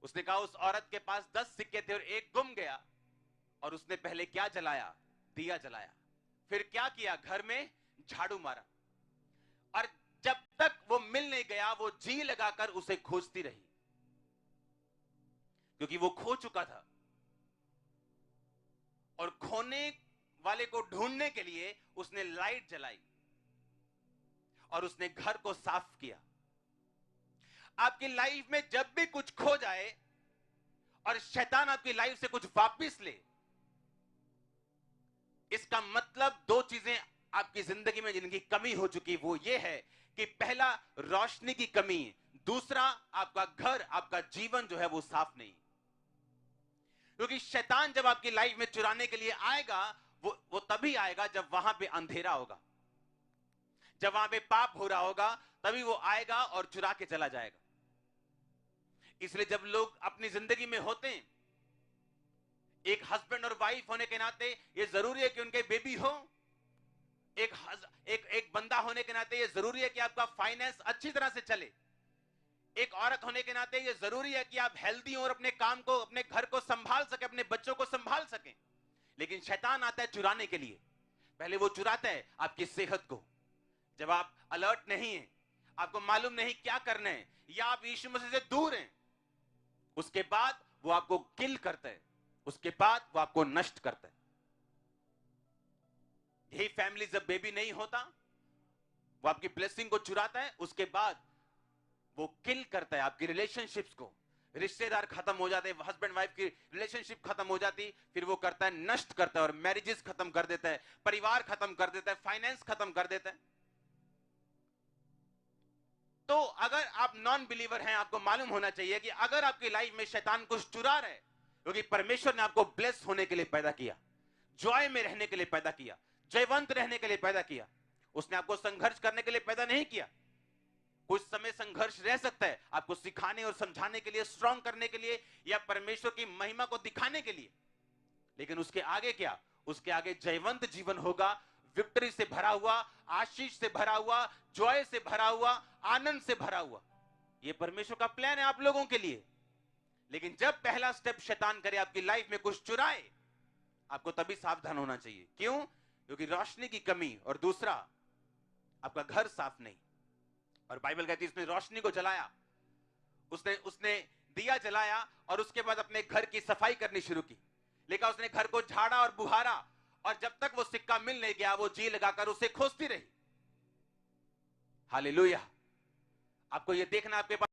उसने कहा उस औरत के पास 10 सिक्के थे और एक गुम गया, और उसने पहले क्या जलाया? दिया जलाया। फिर क्या किया? घर में झाड़ू मारा, और जब तक वो मिल नहीं गया वो जी लगाकर उसे खोजती रही, क्योंकि वो खो चुका था। और खोने वाले को ढूंढने के लिए उसने लाइट जलाई और उसने घर को साफ किया। आपकी लाइफ में जब भी कुछ खो जाए और शैतान आपकी लाइफ से कुछ वापस ले, इसका मतलब दो चीजें आपकी जिंदगी में जिनकी कमी हो चुकी वो ये है कि पहला रोशनी की कमी, दूसरा आपका घर, आपका जीवन जो है वो साफ नहीं। क्योंकि शैतान जब आपकी लाइफ में चुराने के लिए आएगा, वो तभी आएगा जब वहां पे अंधेरा होगा, जब वहां पे पाप हो रहा होगा, तभी वो आएगा और चुरा के चला जाएगा। इसलिए जब लोग अपनी जिंदगी में होते हैं, एक हस्बैंड और वाइफ होने के नाते ये जरूरी है कि उनके बेबी हो। एक बंदा होने के नाते ये जरूरी है कि आपका फाइनेंस अच्छी तरह से चले। एक औरत होने के नाते ये जरूरी है कि आप हेल्दी हो और अपने काम को, अपने घर को संभाल सके, अपने बच्चों को संभाल सके। लेकिन शैतान आता है चुराने के लिए। पहले वो चुराता है आपकी सेहत को। जब आप अलर्ट नहीं है, आपको मालूम नहीं क्या करना है, या आप यीशु मसीह से दूर हैं, उसके बाद वो आपको किल करता है, उसके बाद वो आपको नष्ट करता है। यही फैमिली जब बेबी नहीं होता, वो आपकी ब्लेसिंग को चुराता है, उसके बाद वो किल करता है आपकी रिलेशनशिप्स को। रिश्तेदार खत्म हो जाते हैं, हस्बैंड वाइफ की रिलेशनशिप खत्म हो जाती, फिर वो करता है नष्ट करता है, और मैरिजेस खत्म कर देता है, परिवार खत्म कर देता है, फाइनेंस खत्म कर देता है। तो अगर आप नॉन बिलीवर हैं, आपको मालूम होना चाहिए कि अगर आपकी लाइफ में शैतान कुछ चुरा रहा है, क्योंकि परमेश्वर ने आपको ब्लेस होने के लिए पैदा किया, जॉय में रहने के लिए पैदा किया, जयवंत रहने के लिए पैदा किया। उसने आपको संघर्ष करने के लिए पैदा नहीं किया। कुछ समय संघर्ष रह सकता है आपको सिखाने और समझाने के लिए, स्ट्रॉन्ग करने के लिए, या परमेश्वर की महिमा को दिखाने के लिए। लेकिन उसके आगे क्या? उसके आगे जयवंत जीवन होगा, विक्ट्री से भरा हुआ, आशीष से भरा हुआ, जॉय से भरा हुआ, आनंद से भरा हुआ। यह परमेश्वर का प्लान है आप लोगों के लिए। लेकिन जब पहला स्टेप शैतान करे आपकी लाइफ में कुछ चुराए, आपको तभी सावधान होना चाहिए। क्यों? क्योंकि रोशनी की कमी, और दूसरा आपका घर साफ नहीं। और बाइबल कहती है उसने रोशनी को जलाया, उसने उसने दिया जलाया, और उसके बाद अपने घर की सफाई करनी शुरू की। लेकिन उसने घर को झाड़ा और बुहारा, और जब तक वो सिक्का मिल नहीं गया वो जी लगाकर उसे खोजती रही। हालेलुया। आपको ये देखना आपके पास